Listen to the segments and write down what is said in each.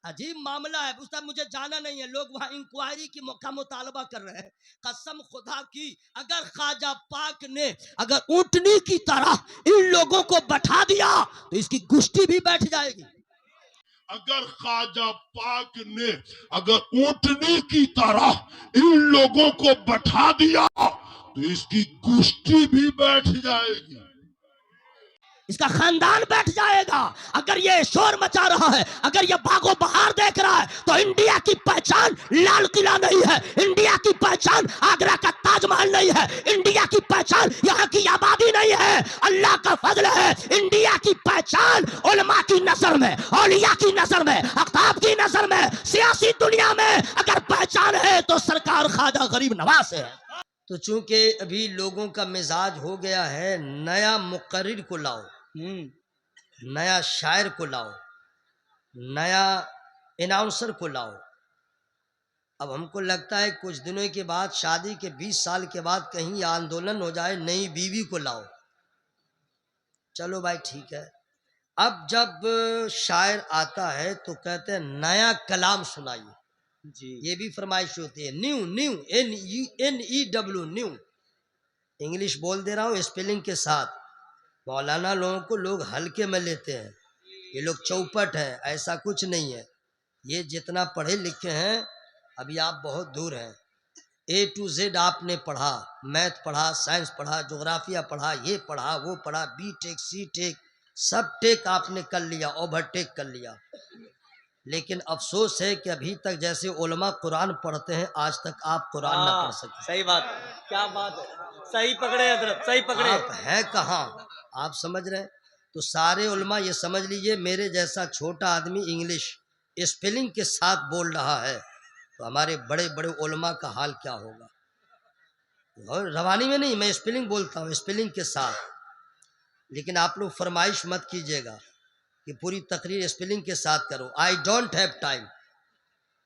अजीब मामला है। उसका मुझे जाना नहीं है, लोग वहां इंक्वायरी की का मुतालबा कर रहे हैं। कसम खुदा की, अगर ख्वाजा पाक ने अगर ऊंटनी की तरह इन लोगों को बैठा दिया तो इसकी गुष्टी भी बैठ जाएगी। अगर ख्वाजा पाक ने अगर ऊंटनी की तरह इन लोगों को बैठा दिया तो इसकी कुश्ती भी बैठ जाएगी, इसका खानदान बैठ जाएगा। अगर ये शोर मचा रहा है, अगर ये भागो बहार देख रहा है, तो इंडिया की पहचान लाल किला नहीं है, इंडिया की पहचान आगरा का ताजमहल नहीं है, इंडिया की पहचान यहाँ की आबादी नहीं है। अल्लाह का फजल है, इंडिया की पहचान उलमा की नजर में, औलिया की नजर में, अख्ताब की नजर में, सियासी दुनिया में अगर पहचान है तो सरकार ख्वाजा गरीब नवाज है। तो चूंकि अभी लोगों का मिजाज हो गया है, नया मुकर्रिर को लाओ, नया शायर को लाओ, नया अनाउंसर को लाओ। अब हमको लगता है कुछ दिनों के बाद, शादी के 20 साल के बाद कहीं आंदोलन हो जाए, नई बीवी को लाओ। चलो भाई ठीक है। अब जब शायर आता है तो कहते हैं नया कलाम सुनाइए जी, ये भी फरमाइश होती है। New new NEW new, English बोल दे रहा हूँ स्पेलिंग के साथ। मौलाना लोगों को लोग हल्के में लेते हैं, ये लोग चौपट हैं, ऐसा कुछ नहीं है। ये जितना पढ़े लिखे हैं, अभी आप बहुत दूर हैं। A to Z आपने पढ़ा, मैथ पढ़ा, साइंस पढ़ा, ज्योग्राफिया पढ़ा, ये पढ़ा, वो पढ़ा, B टेक C टेक, सब टेक आपने कर लिया, ओवरटेक कर लिया। लेकिन अफसोस है कि अभी तक जैसे उलमा कुरान पढ़ते हैं, आज तक आप कुरान ना पढ़ सके। सही बात, क्या बात है, सही पकड़े हजरत, सही पकड़े। आप है कहाँ, आप समझ रहे हैं? तो सारे उलमा ये समझ लीजिए, मेरे जैसा छोटा आदमी इंग्लिश स्पेलिंग के साथ बोल रहा है, तो हमारे बड़े बड़े उलमा का हाल क्या होगा। और रवानी में नहीं, मैं स्पेलिंग बोलता हूँ स्पेलिंग के साथ। लेकिन आप लोग फरमाइश मत कीजिएगा कि पूरी तकरीर स्पेलिंग के साथ करो। I don't have time,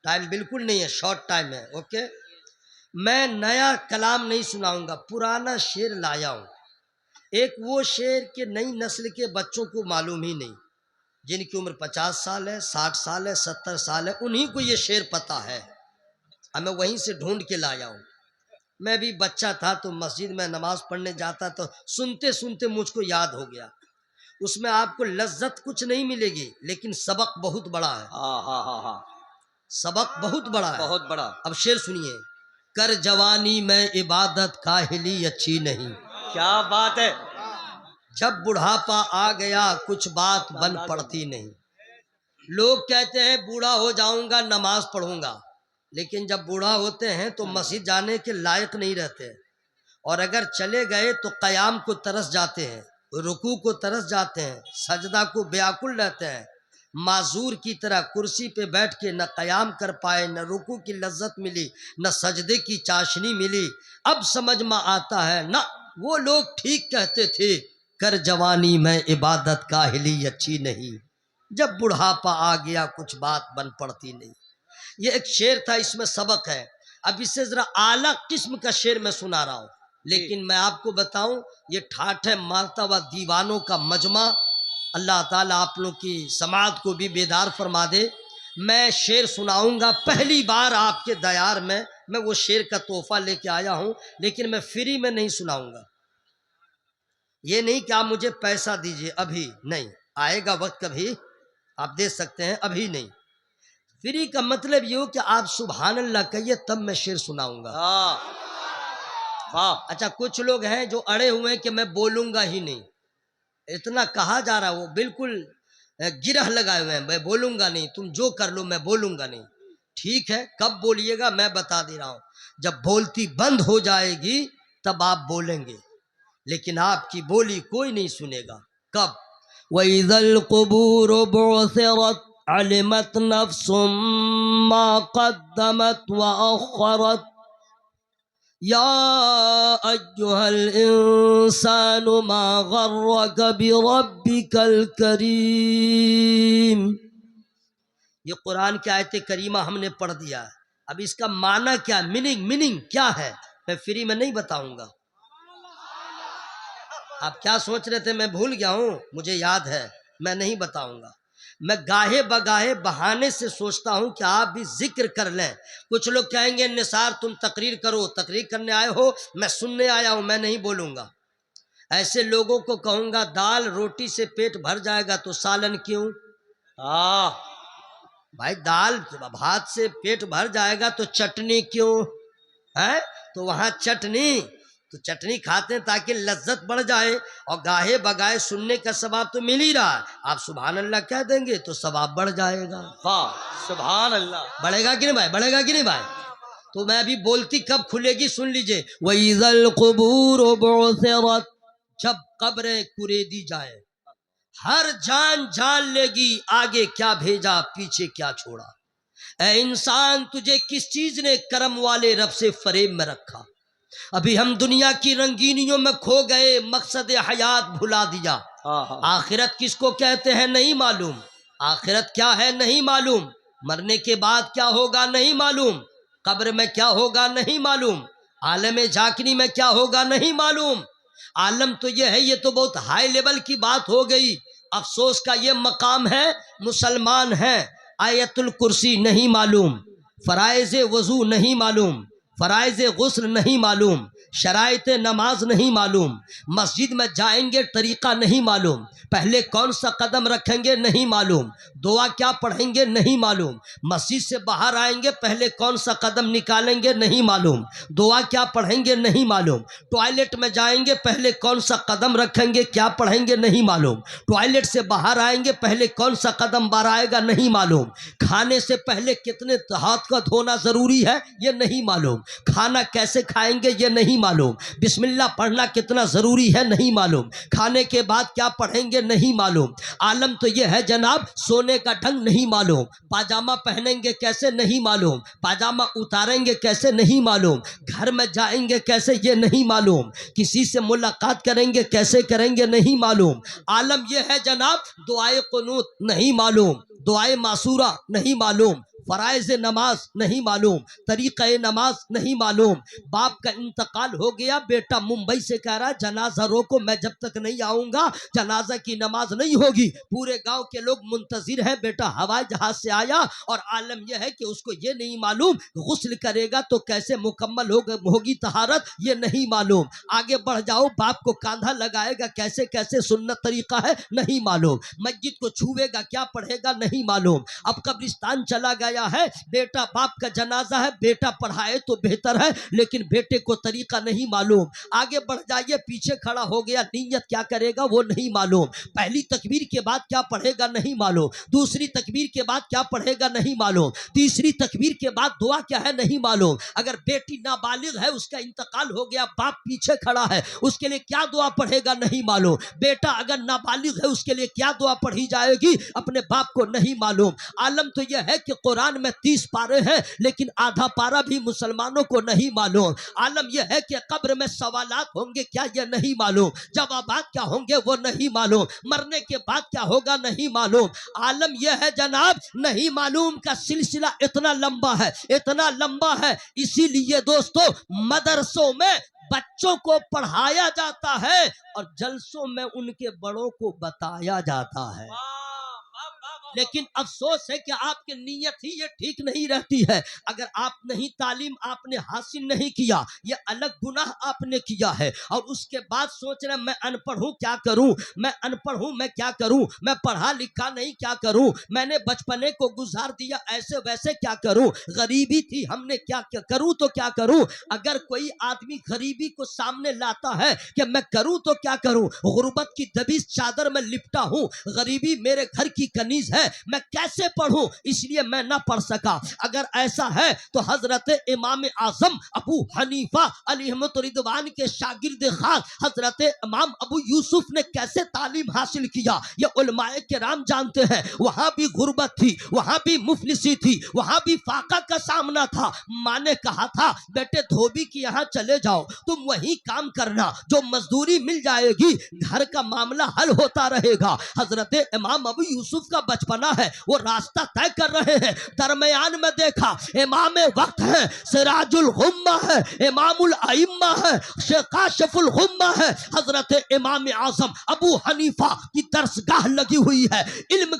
time बिल्कुल नहीं है, शॉर्ट टाइम है। ओके, मैं नया कलाम नहीं सुनाऊंगा, पुराना शेर लाया हूँ। एक वो शेर के नई नस्ल के बच्चों को मालूम ही नहीं, जिनकी उम्र 50 साल है, 60 साल है, 70 साल है, उन्हीं को ये शेर पता है। अब मैं वहीं से ढूंढ के लाया हूँ। मैं भी बच्चा था तो मस्जिद में नमाज पढ़ने जाता, तो सुनते सुनते मुझको याद हो गया। उसमें आपको लज्जत कुछ नहीं मिलेगी, लेकिन सबक बहुत बड़ा है। हाँ, सबक बहुत बड़ा है, बहुत बड़ा। अब शेर सुनिए। कर जवानी में इबादत काहिली अच्छी नहीं, क्या बात है। जब बुढ़ापा आ गया कुछ बात बन पड़ती नहीं। लोग कहते हैं बूढ़ा हो जाऊंगा नमाज पढ़ूंगा, लेकिन जब बूढ़ा होते हैं तो मस्जिद जाने के लायक नहीं रहते, और अगर चले गए तो कयाम को तरस जाते हैं, रुकू को तरस जाते हैं, सजदा को व्याकुल रहते हैं। माजूर की तरह कुर्सी पे बैठ के न कयाम कर पाए, न रुकू की लज्जत मिली, न सजदे की चाशनी मिली। अब समझ में आता है ना, वो लोग ठीक कहते थे, कर जवानी में इबादत काहिली अच्छी नहीं, जब बुढ़ापा आ गया कुछ बात बन पड़ती नहीं। ये एक शेर था, इसमें सबक है। अब इससे जरा आला किस्म का शेर मैं सुना रहा हूँ, लेकिन मैं आपको बताऊं, ये ठाठ है मारता हुआ दीवानों का मजमा। अल्लाह ताला आप लोग की समाज को भी बेदार फरमा दे। मैं शेर सुनाऊंगा पहली बार आपके दयार में, मैं वो शेर का तोहफा लेके आया हूँ, लेकिन मैं फ्री में नहीं सुनाऊंगा। ये नहीं कि आप मुझे पैसा दीजिए, अभी नहीं, आएगा वक्त कभी आप दे सकते हैं, अभी नहीं। फ्री का मतलब ये हो कि आप सुभान अल्लाह कहिए तब मैं शेर सुनाऊंगा। वाह। अच्छा, कुछ लोग हैं जो अड़े हुए हैं कि मैं बोलूंगा ही नहीं, इतना कहा जा रहा है, वो बिल्कुल गिरह लगाए हुए हैं, मैं बोलूंगा नहीं, तुम जो कर लो मैं बोलूंगा नहीं। ठीक है, कब बोलिएगा मैं बता दे रहा हूं, जब बोलती बंद हो जाएगी तब आप बोलेंगे, लेकिन आपकी बोली कोई नहीं सुनेगा। कब? वइज़ल क़ुबूर बुअसिरत अलिमत नफ्सुम मा क़द्दमत व अख़रत, या अय्युहल इंसानु मा गर्रक बिरब्बिकल करीम। ये कुरान की आयत करीमा हमने पढ़ दिया है। अब इसका माना क्या, मीनिंग क्या है, मैं फ्री में नहीं बताऊंगा। आप क्या सोच रहे थे मैं भूल गया हूं, मुझे याद है, मैं नहीं बताऊंगा। मैं गाहे बगाहे बहाने से सोचता हूं कि आप भी जिक्र कर लें। कुछ लोग कहेंगे निसार तुम तकरीर करो, तकरीर करने आए हो, मैं सुनने आया हूं, मैं नहीं बोलूंगा। ऐसे लोगों को कहूंगा दाल रोटी से पेट भर जाएगा तो सालन क्यों? भाई दाल भात से पेट भर जाएगा तो चटनी क्यों है? तो वहां चटनी, तो चटनी खाते हैं ताकि लज्जत बढ़ जाए, और गाहे बगाए सुनने का सवाब तो मिल ही रहा है। आप सुभान अल्लाह कह देंगे तो सवाब बढ़ जाएगा। वाह सुभान अल्लाह। बढ़ेगा कि नहीं भाई? बढ़ेगा कि नहीं भाई? तो मैं अभी बोलती कब खुलेगी सुन लीजिए। वइज़ल क़ुबूर बुअसिरत, जब कब्रें कुरेदी जाए, हर जान जान लेगी आगे क्या भेजा पीछे क्या छोड़ा। ऐ इंसान तुझे किस चीज ने करम वाले रब से फरेब में रखा? अभी हम दुनिया की रंगीनियों में खो गए, मकसद हयात भुला दिया। आखिरत किसको कहते हैं नहीं मालूम, आखिरत क्या है नहीं मालूम, मरने के बाद क्या होगा नहीं मालूम, कब्र में क्या होगा नहीं मालूम, आलम झाकनी में क्या होगा नहीं मालूम। आलम तो ये है, ये तो बहुत हाई लेवल की बात हो गई। अफसोस का ये मकाम है, मुसलमान है, आयतुल कुर्सी नहीं मालूम, फराइज़ वज़ू नहीं मालूम, फराइज़ गुस्ल नहीं मालूम, शराइत नमाज नहीं मालूम, मस्जिद में जाएंगे तरीक़ा नहीं मालूम, पहले कौन सा कदम रखेंगे नहीं मालूम, दुआ क्या पढ़ेंगे नहीं मालूम, मस्जिद से बाहर आएंगे पहले कौन सा कदम निकालेंगे नहीं मालूम, दुआ क्या पढ़ेंगे नहीं मालूम, टॉयलेट में जाएंगे पहले कौन सा कदम रखेंगे क्या पढ़ेंगे नहीं मालूम, टॉयलेट से बाहर आएंगे पहले कौन सा कदम बाहर आएगा नहीं मालूम, खाने से पहले कितने हाथ का धोना ज़रूरी है ये नहीं मालूम, खाना कैसे खाएंगे ये नहीं मालूम, बिस्मिल्लाह पढ़ना कितना ज़रूरी है नहीं मालूम, खाने के बाद क्या पढ़ेंगे नहीं मालूम। आलम तो ये है जनाब, सोने का ढंग नहीं मालूम, पाजामा पहनेंगे कैसे नहीं मालूम, पाजामा उतारेंगे कैसे नहीं मालूम, घर में जाएंगे कैसे ये नहीं मालूम, किसी से मुलाकात करेंगे कैसे करेंगे नहीं मालूम। आलम ये है जनाब, दुआए कुनूत नहीं मालूम, दुआए मासूरा नहीं मालूम, फराइज़ नमाज नहीं मालूम, तरीक़े नमाज नहीं मालूम। बाप का इंतकाल हो गया, बेटा मुंबई से कह रहा है जनाजा रोको, मैं जब तक नहीं आऊँगा जनाजा की नमाज नहीं होगी। पूरे गांव के लोग मुंतजिर हैं, बेटा हवाई जहाज से आया, और आलम यह है कि उसको ये नहीं मालूम गुस्ल करेगा तो कैसे मुकम्मल होगी तहारत ये नहीं मालूम। आगे बढ़ जाओ, बाप को कांधा लगाएगा कैसे कैसे सुन्नत तरीक़ा है नहीं मालूम, मस्जिद को छुएगा क्या पढ़ेगा नहीं मालूम। अब कब्रिस्तान चला गया है, बेटा बाप का जनाजा है, बेटा पढ़ाए तो बेहतर है लेकिन बेटे को तरीका नहीं मालूम। आगे बढ़ जाइए, पीछे खड़ा हो गया, नीयत क्या करेगा वो नहीं मालूम, पहली तकबीर के बाद क्या पढ़ेगा नहीं मालूम, दूसरी तकबीर के बाद क्या पढ़ेगा नहीं मालूम, तीसरी तकबीर के बाद दुआ क्या है नहीं मालूम। अगर बेटी नाबालिग है, उसका इंतकाल हो गया, बाप पीछे खड़ा है, उसके लिए क्या दुआ पढ़ेगा नहीं मालूम। बेटा अगर नाबालिग है, उसके लिए क्या दुआ पढ़ी जाएगी अपने बाप को नहीं मालूम। आलम तो यह है कि कुरान में 30 पारे हैं लेकिन आधा पारा भी मुसलमानों को नहीं मालूम। आलम यह है कि कब्र में सवालात होंगे क्या ये नहीं मालूम, जवाबात क्या होंगे वो नहीं मालूम, मरने के बाद क्या होगा नहीं मालूम। आलम यह है जनाब, नहीं मालूम का सिलसिला इतना लंबा है, इतना लंबा है, इसीलिए दोस्तों मदरसों में बच्चों को पढ़ाया जाता है और जलसों में उनके बड़ों को बताया जाता है। लेकिन अफसोस है कि आपकी नीयत ही ये ठीक नहीं रहती है। अगर आप नहीं तालीम आपने हासिल नहीं किया, ये अलग गुनाह आपने किया है, और उसके बाद सोच रहे मैं अनपढ़ हूँ क्या करूँ, मैं अनपढ़ हूँ मैं क्या करूँ, मैं पढ़ा लिखा नहीं क्या करूँ, मैंने बचपने को गुजार दिया ऐसे वैसे क्या करूँ, गरीबी थी हमने क्या करूँ तो क्या करूँ। अगर कोई आदमी गरीबी को सामने लाता है कि मैं करूँ तो क्या करूँ, गुर्बत की दबीज चादर में लिपटा हूँ, गरीबी मेरे घर की कनीज है, मैं कैसे पढ़ूं, इसलिए मैं ना पढ़ सका। अगर ऐसा है तो हजरत इमाम आजम अबू हनीफा अलैहिर्रहमत रिदवान के शागिर्द खास हजरत इमाम अबू यूसुफ ने कैसे तालीम हासिल किया ये उलमाए किराम जानते हैं। वहां भी गुर्बत थी, वहां भी मुफलिसी थी, वहां भी फाका का सामना था। माँ ने कहा था बेटे धोबी के यहाँ चले जाओ, तुम वही काम करना, जो मजदूरी मिल जाएगी घर का मामला हल होता रहेगा। हजरत इमाम अबू यूसुफ का बचपन बना है, वो रास्ता तय कर रहे हैं। दरमियान में देखा इमाम वक्त है, सिराजुल हुम्मा है, इमामुल अइम्मा है, काशिफुल हुम्मा है, हजरत इमाम आजम अबू हनीफा की दरसगाह लगी हुई है। इल्म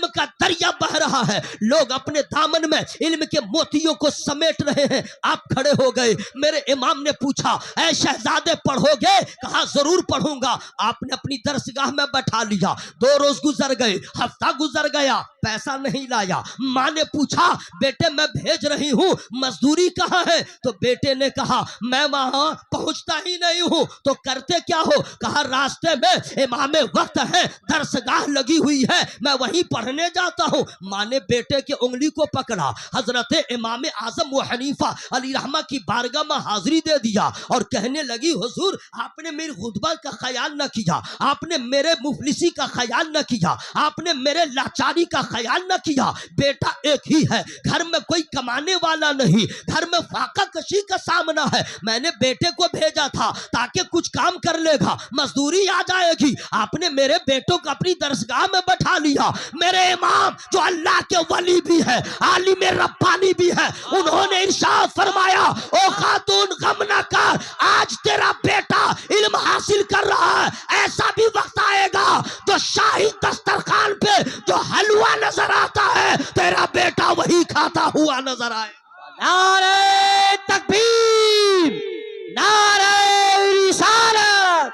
का दरिया बह रहा है, लोग अपने दामन में इल्म के मोतियों को समेट रहे हैं। आप खड़े हो गए, मेरे इमाम ने पूछा ऐ शहजादे पढ़ोगे? कहा जरूर पढ़ूंगा। आपने अपनी दरसगाह में बैठा लिया। 2 रोज गुजर गए, हफ्ता गुजर गया, पैसा नहीं लाया। माँ ने पूछा बेटे मैं भेज रही हूँ, मजदूरी कहाँ है? तो बेटे ने कहा मैं वहां पहुंचता ही नहीं हूँ। तो करते क्या हो? कहा रास्ते में इमाम वक्त है, दरसगाह लगी हुई है, मैं वहीं पढ़ने जाता हूँ। माँ ने बेटे की उंगली को पकड़ा, हजरत इमाम आजम व हनीफा अली रहमा की बारगाह में हाजिरी दे दिया और कहने लगी हुजूर आपने मेरी खुतबा का ख्याल न किया, आपने मेरे मुफलिसी का ख्याल न किया, आपने मेरे लाचारी का ख्याल न किया। बेटा एक ही है, घर में कोई कमाने वाला नहीं, घर में फाका कशी का सामना है। मैंने बेटे को भेजा था ताकि कुछ काम कर लेगा, मजदूरी आ जाएगी। आपने मेरे बेटों को अपनी दरसगाह में बैठा लिया। मेरे इमाम जो अल्लाह के वली भी है, आलिम रब्बानी भी है, उन्होंने इरशाद फरमाया ओ खातून गम न कर, आज तेरा बेटा इल्म हासिल कर रहा है, ऐसा भी वक्त आएगा तो शाही दस्तरखान पे जो हलवा नजर आता है तेरा बेटा वही खाता हुआ नजर आए। नारे तकबीर, नारे रिसालत,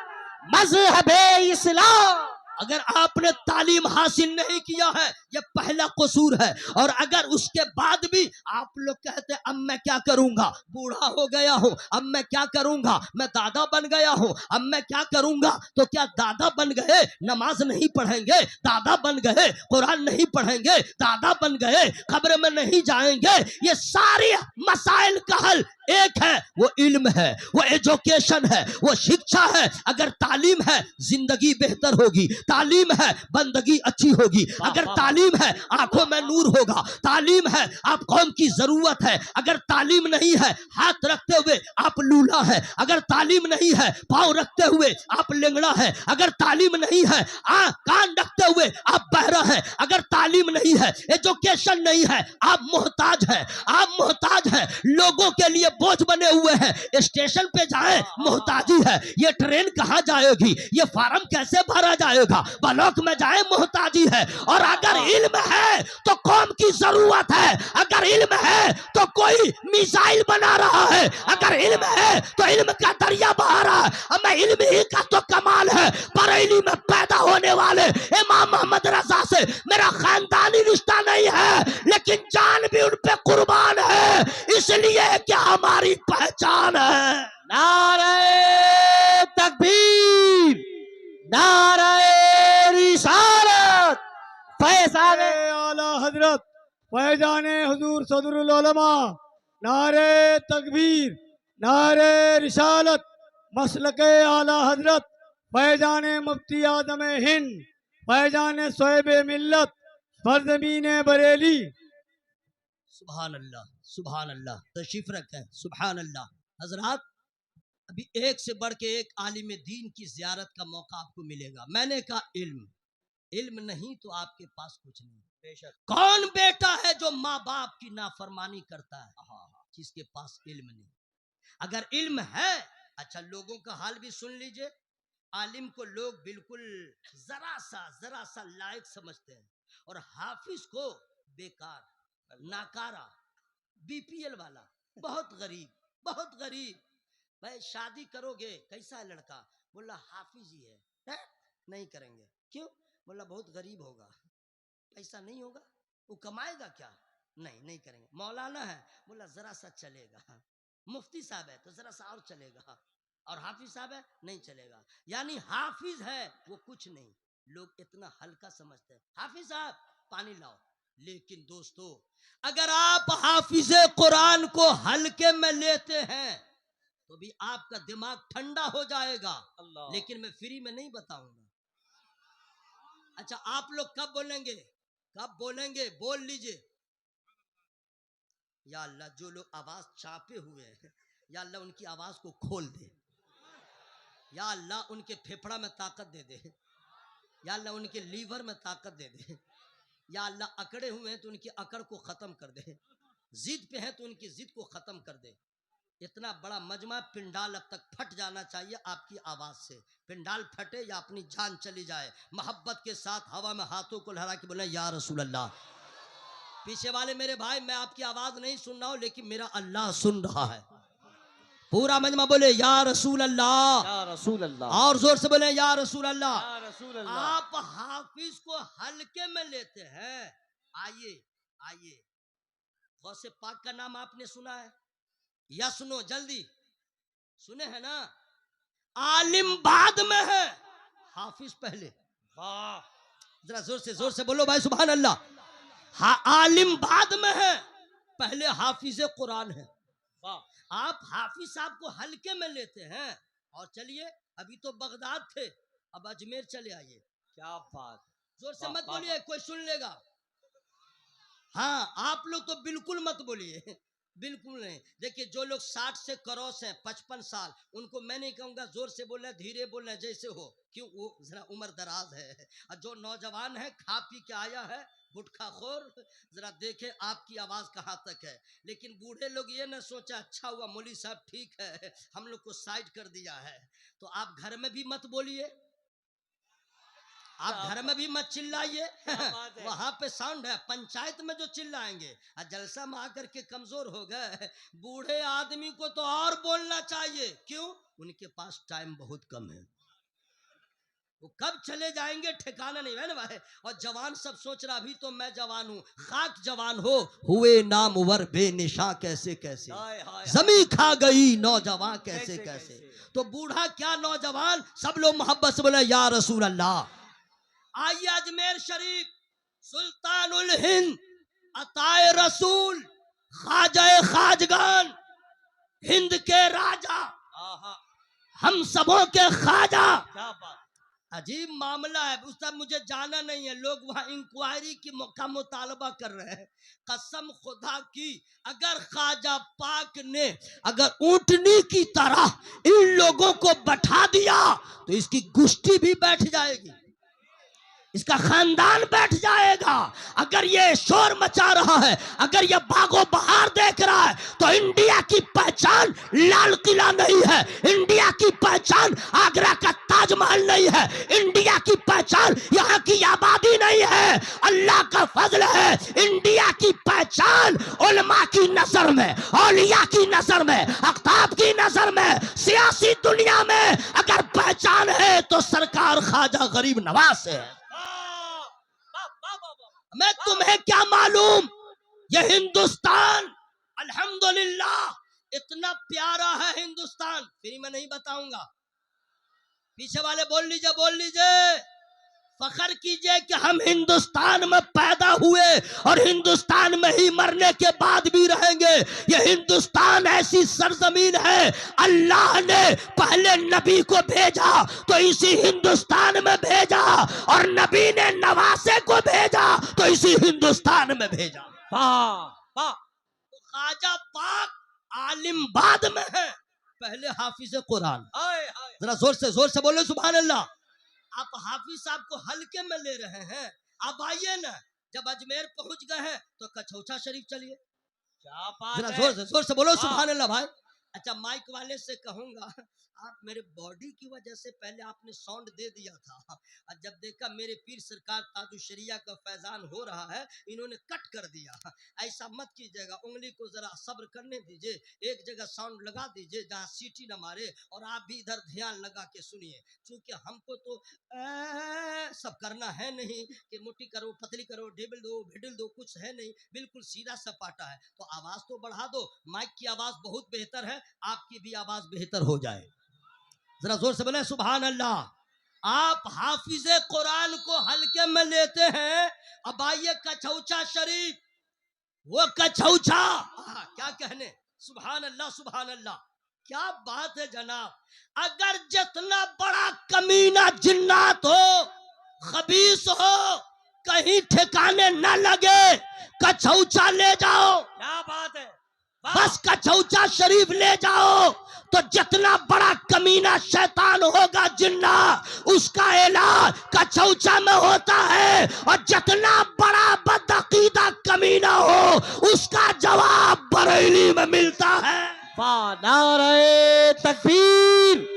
मज़हबे इस्लाम। अगर आपने तालीम हासिल नहीं किया है, यह पहला कसूर है। और अगर उसके बाद भी आप लोग कहते अब मैं क्या करूंगा, बूढ़ा हो गया हूं, अब मैं क्या करूंगा, मैं दादा बन गया हूं, अब मैं क्या करूंगा, तो क्या दादा बन गए नमाज नहीं पढ़ेंगे, दादा बन गए कुरान नहीं पढ़ेंगे, दादा बन गए कब्र में नहीं जाएंगे? ये सारी मसाइल का हल एक है, वो इल्म है, वो एजुकेशन है, वो शिक्षा है। अगर तालीम है जिंदगी बेहतर होगी, तालीम है बंदगी अच्छी होगी। अगर तालीम है आंखों में नूर होगा, तालीम है आप कौम की जरूरत है। अगर तालीम नहीं है हाथ रखते हुए आप लूला है, अगर तालीम नहीं है पांव रखते हुए आप लेंगड़ा है, अगर तालीम नहीं है कान रखते हुए आप बहरा है, अगर तालीम नहीं है एजुकेशन नहीं है आप मोहताज है, आप मोहताज है, लोगों के लिए बोझ बने हुए हैं। स्टेशन पे जाए मोहताजी है, ये ट्रेन कहां जाएगी, ये फार्म कैसे भरा जाएगा, ब्लॉक में जाए मोहताजी है। और अगर इल्म है तो कौम की जरूरत है, अगर इल्म है तो कोई मिसाइल बना रहा है, अगर इल्म है तो इल्म का दरिया बहा रहा है। हमें इल्म ही का तो कमाल है। बरेली में पैदा होने वाले इमाम मोहम्मद रजा से मेरा खानदानी रिश्ता नहीं है, लेकिन जान भी उन पे कुर्बान है, इसलिए कि हमारी पहचान है। नारे तकबीर, नारे रिसालत, फैज़ाने आला हजरत फैजाने हुजूर सदरुल उलमा, नारे तकबीर, नारे रिसालत, मसलके आला हजरत फैजाने मुफ्ती आदम हिंद, फैजाने सोएब मिल्लत, फरजमीन बरेली। सुभान अल्लाह, सुभान अल्लाह। तशरीफ रखें। सुभान अल्लाह। हजरात अभी एक से बढ़ के एक आलिम दीन की जियारत का मौका आपको मिलेगा। मैंने कहा इल्म, इल्म नहीं तो आपके पास कुछ नहीं। बेशक कौन बेटा है जो माँ बाप की नाफरमानी करता है, जिसके पास इल्म नहीं। अगर इल्म है, अच्छा लोगों का हाल भी सुन लीजिए। आलिम को लोग बिल्कुल जरा सा लायक समझते हैं, और हाफिज को बेकार, नाकारा, बीपीएल वाला, बहुत गरीब, बहुत गरीब। भाई शादी करोगे, कैसा है लड़का? बोला हाफिज ही है? नहीं करेंगे। क्यों? बोला बहुत गरीब होगा, पैसा नहीं होगा, वो कमाएगा क्या? नहीं करेंगे। मौलाना है? बोला जरा सा चलेगा। मुफ्ती साहब है तो जरा सा और चलेगा, और हाफिज साहब है नहीं चलेगा। यानी हाफिज है वो कुछ नहीं। लोग इतना हल्का समझते हैं, हाफिज साहब पानी लाओ। लेकिन दोस्तों अगर आप हाफिजे कुरान को हल्के में लेते हैं तो भी आपका दिमाग ठंडा हो जाएगा। लेकिन मैं फ्री में नहीं बताऊंगा। अच्छा आप लोग कब बोलेंगे, कब बोलेंगे? बोल लीजिए। या अल्लाह जो लोग आवाज चापे हुए हैं, या अल्लाह उनकी आवाज को खोल दे, या अल्लाह उनके फेफड़ा में ताकत दे दे, या अल्लाह उनके लीवर में ताकत दे दे, या अल्लाह अकड़े हुए हैं तो उनकी अकड़ को खत्म कर दे, जिद पे हैं तो उनकी जिद को खत्म कर दे। इतना बड़ा मजमा, पिंडाल अब तक फट जाना चाहिए आपकी आवाज से। पिंडाल फटे या अपनी जान चली जाए, मोहब्बत के साथ हवा में हाथों को लहरा के बोले या रसूल अल्लाह। पीछे वाले मेरे भाई, मैं आपकी आवाज नहीं सुन रहा हूं लेकिन मेरा अल्लाह सुन रहा है। पूरा मजमा बोले या रसूल अल्लाह, या रसूल अल्लाह, और जोर से बोले या रसूल अल्लाह। या रसूल अल्लाह। आप हाफिज को हल्के में लेते हैं। आइए आइए, गौसे पाक का नाम आपने सुना है या सुनो जल्दी, सुने हैं ना? आलिम बाद में है, हाफिज पहले। वाह, जरा जोर से बोलो भाई सुभान अल्लाह। हाँ, आलिम बाद में है, पहले हाफिज कुरान है। वाह, आप हाफिज साहब को हल्के में लेते हैं। और चलिए, अभी तो बगदाद थे, अब अजमेर चले आइए। क्या बात। जोर से वाह, मत वाह, बोलिए, कोई सुन लेगा। हाँ, आप लोग तो बिल्कुल मत बोलिए, बिल्कुल नहीं। देखिए, जो लोग 60 से क्रॉस हैं, 55 साल, उनको मैं नहीं कहूंगा जोर से बोलना, धीरे बोलना, जैसे हो, क्यों वो जरा उम्र दराज है। और जो नौजवान है, खा पी के आया है, गुटखा खोर, जरा देखे आपकी आवाज कहाँ तक है। लेकिन बूढ़े लोग ये ना सोचा अच्छा हुआ मौलवी साहब ठीक है, हम लोग को साइड कर दिया है। तो आप घर में भी मत बोलिए, आप घर में भी मत चिल्लाइए। वहां पे साउंड है, पंचायत में जो चिल्लाएंगे, और जलसा में आकर के कमजोर हो गए। बूढ़े आदमी को तो और बोलना चाहिए, क्यों? उनके पास टाइम बहुत कम है, वो कब चले जाएंगे ठिकाना नहीं है ना भाई। और जवान सब सोच रहा अभी तो मैं जवान हूँ, खाक जवान हो हुए नामवर बेनिशा कैसे कैसे, जमी खा गई नौजवान कैसे कैसे। तो बूढ़ा क्या नौजवान, सब लोग मोहब्बत से बोले या रसूल अल्लाह। आइए अजमेर शरीफ, सुल्तानुल हिंद, अताए रसूल, ख्वाजा खाजगान, हिंद के राजा, हम सबों के ख्वाजा। क्या बात। अजीब मामला है, उस तक मुझे जाना नहीं है, लोग वहां इंक्वायरी का मुतालबा कर रहे हैं। कसम खुदा की, अगर ख्वाजा पाक ने अगर ऊंटनी की तरह इन लोगों को बैठा दिया तो इसकी गुष्टी भी बैठ जाएगी, इसका खानदान बैठ जाएगा। अगर ये शोर मचा रहा है, अगर ये बागो बहार देख रहा है, तो इंडिया की पहचान लाल किला नहीं है, इंडिया की पहचान आगरा का ताजमहल नहीं है, इंडिया की पहचान यहाँ की आबादी नहीं है। अल्लाह का फजल है, इंडिया की पहचान उलमा की नजर में, औलिया की नजर में, अख्ताब की नजर में, सियासी दुनिया में अगर पहचान है तो सरकार ख्वाजा गरीब नवाज से है। मैं तुम्हें क्या मालूम, ये हिंदुस्तान अल्हम्दुलिल्लाह इतना प्यारा है हिंदुस्तान, फिर मैं नहीं बताऊंगा। पीछे वाले बोल लीजिए, फखर कीजिए कि हम हिंदुस्तान में पैदा हुए और हिंदुस्तान में ही मरने के बाद भी रहेंगे। ये हिंदुस्तान ऐसी सरजमीन है, अल्लाह ने पहले नबी को भेजा तो इसी हिंदुस्तान में भेजा, और नबी ने नवासे को भेजा तो इसी हिंदुस्तान में भेजा। वाह, तो ख्वाजा पाक आलिम बाद में है, पहले हाफिज कुरान। जरा जोर से बोलो सुभान अल्लाह। आप हाफिज साहब को हल्के में ले रहे हैं। अब आइए ना, जब अजमेर पहुंच गए हैं तो कछौचा शरीफ चलिए। क्या बात जरा है। जोर से बोलो सुभान अल्लाह भाई। अच्छा, माइक वाले से कहूंगा, आप मेरे बॉडी की वजह से पहले आपने साउंड दे दिया था, और जब देखा मेरे पीर सरकार ताजुशरिया का फैजान हो रहा है, इन्होंने कट कर दिया। ऐसा मत कीजिएगा, उंगली को जरा सब्र करने दीजिए, एक जगह साउंड लगा दीजिए जहाँ सीटी न मारे, और आप भी इधर ध्यान लगा के सुनिए। क्योंकि हमको तो सब करना है नहीं कि मोटी करो, पतली करो, ढेबल दो, भिडल दो, कुछ है नहीं, बिल्कुल सीधा सपाटा है। तो आवाज तो बढ़ा दो, माइक की आवाज बहुत बेहतर है, आपकी भी आवाज बेहतर हो जाए। जरा जोर से बोले सुभान अल्लाह। आप हाफिजे कुरान को हल्के में लेते हैं। अब आइए कछौचा शरीफ, वो कछौचा क्या कहने, सुभान अल्लाह सुभान अल्लाह, क्या बात है जनाब। अगर जितना बड़ा कमीना जिन्नात हो, खबीस हो, कहीं ठिकाने न लगे, कछौचा ले जाओ। क्या बात है। बस कछौचा शरीफ ले जाओ तो जितना बड़ा कमीना शैतान होगा जिन्ना, उसका इलाज कचौचा में होता है, और जितना बड़ा बदअकीदा कमीना हो उसका जवाब बरेली में मिलता है। वाह, नारे तकबीर,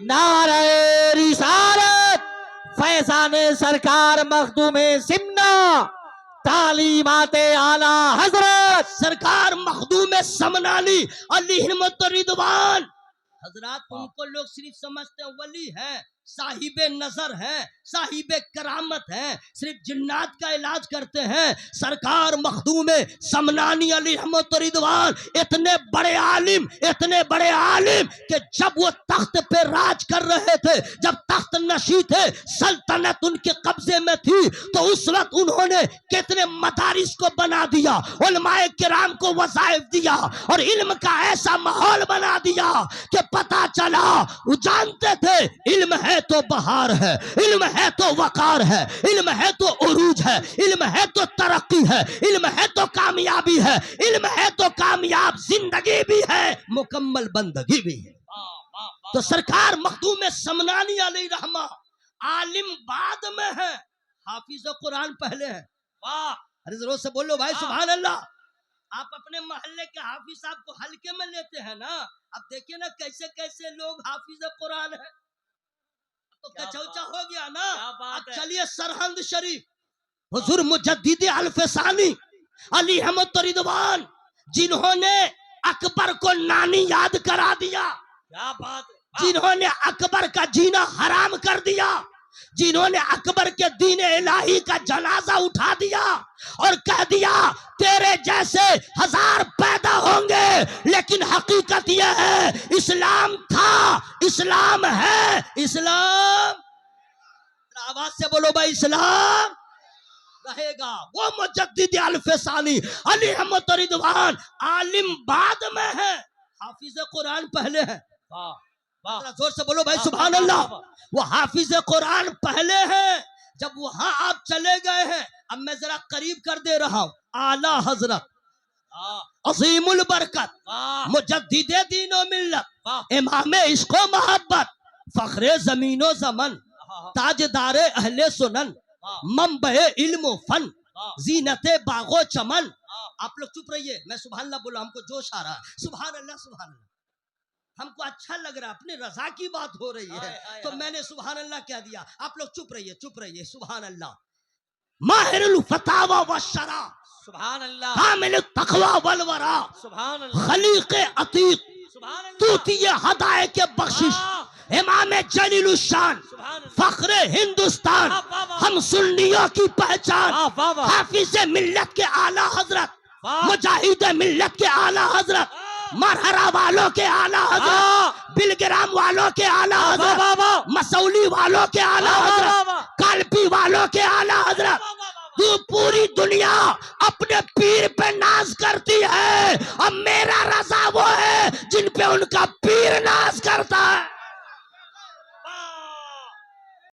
नारे रिसालत, फैजाने सरकार मखदूमे सिमना, तालीमाते आला हजरत सरकार मखदूम समनानी अलैहिम्मत रिदवान। हजरत उनको लोग सिर्फ समझते हैं वली है, साहिबे नजर है, साहिबे करामत है, सिर्फ जिन्नात का इलाज करते हैं। सरकार मखदूम समनानी अलैहिम्मत रिदवान इतने बड़े आलिम, इतने बड़े आलिम कि जब वो तख्त पे राज कर रहे थे, जब तख्त नशी थे, सल्तनत उनके कब्जे में थी, तो उस वक्त उन्होंने कितने मदारिस को बना दिया, उलमाए किराम को वज़ाइफ दिया, और इल्म का ऐसा माहौल बना दिया कि पता चला, वो जानते थे इल्म है तो बहार है, इल्म है तो वकार है, इल्म है तो उरूज है, इल्म है तो तरक्की है, इल्म है तो कामयाबी है, इल्म है तो कामयाब जिंदगी भी है, मुकम्मल बंदगी भी है। तो सरकार मखदूम समनानी अलैहि रहमा आलिम बाद में है, हाफिज कुरान पहले है। वाह, अरे जरूर से बोलो भाई सुभान अल्लाह। आप अपने मोहल्ले के हाफिज साहब को हल्के में लेते हैं ना, अब देखिए ना कैसे कैसे लोग हाफिज कुरान है, तो कचौचा हो गया ना। अब चलिए सरहंद शरीफ, हुजूर मुजद्दिद अल-फसानी अलैहिम्मत रिदवान, जिन्होंने अकबर को नानी याद करा दिया, क्या बात है, जिन्होंने अकबर का जीना हराम कर दिया, जिन्होंने अकबर के दीन इलाही का जनाजा उठा दिया और कह दिया तेरे जैसे हजार पैदा होंगे, लेकिन हकीकत यह है इस्लाम था, इस्लाम है, इस्लाम, आवाज से बोलो भाई, इस्लाम रहेगा। वो मुजद्दिद अल-फसानी अलैहिम्मत रिदवान आलिम बाद में है, हाफिज कुरान पहले है। वाह वाह, जोर से बोलो भाई सुभान अल्लाह। वो हाफिज कुरान पहले हैं, जब वहां आप चले गए हैं, अब मैं जरा करीब कर दे रहा हूं, आला हजरत अजीमुल बरकत मुजद्दिदे दीनो मिल्लत इमाम इश्को मोहब्बत फखरे जमीनो जमन ताजदारे अहले सुनन मंबे इल्म फन जीनते बागो चमन। आप लोग चुप रहिए, मैं सुभान अल्लाह बोला, हमको जोश आ रहा है, सुभान अल्लाह सुभान अल्लाह, हमको अच्छा लग रहा है, अपने रजा की बात हो रही है तो मैंने सुभान अल्लाह कह दिया। आप लोग चुप रहिए सुभान अल्लाह। माहिरुल फतावा व शरा सुभान अल्लाह, कामिल तक़वा वल वरा सुभान अल्लाह, खलीक़े अतीक सुभान अल्लाह, तूतिये हदाए के बख्शिश इमाम जलीलुश शान फख्रे हिंदुस्तान, हम सुन्नियों की पहचान, हाफिज मिल्लत के आला हजरत, मुजाहिद मिल्लत के आला हजरत, मरहरा वालों के आला हजरत, बिलग्राम वालों के आला हजरत, मसौली वालों के आला हजरत, कालपी वालों के आला हजरत। तू पूरी दुनिया अपने पीर पे नाज करती है, अब मेरा रजा वो है जिन पे उनका पीर नाज करता है।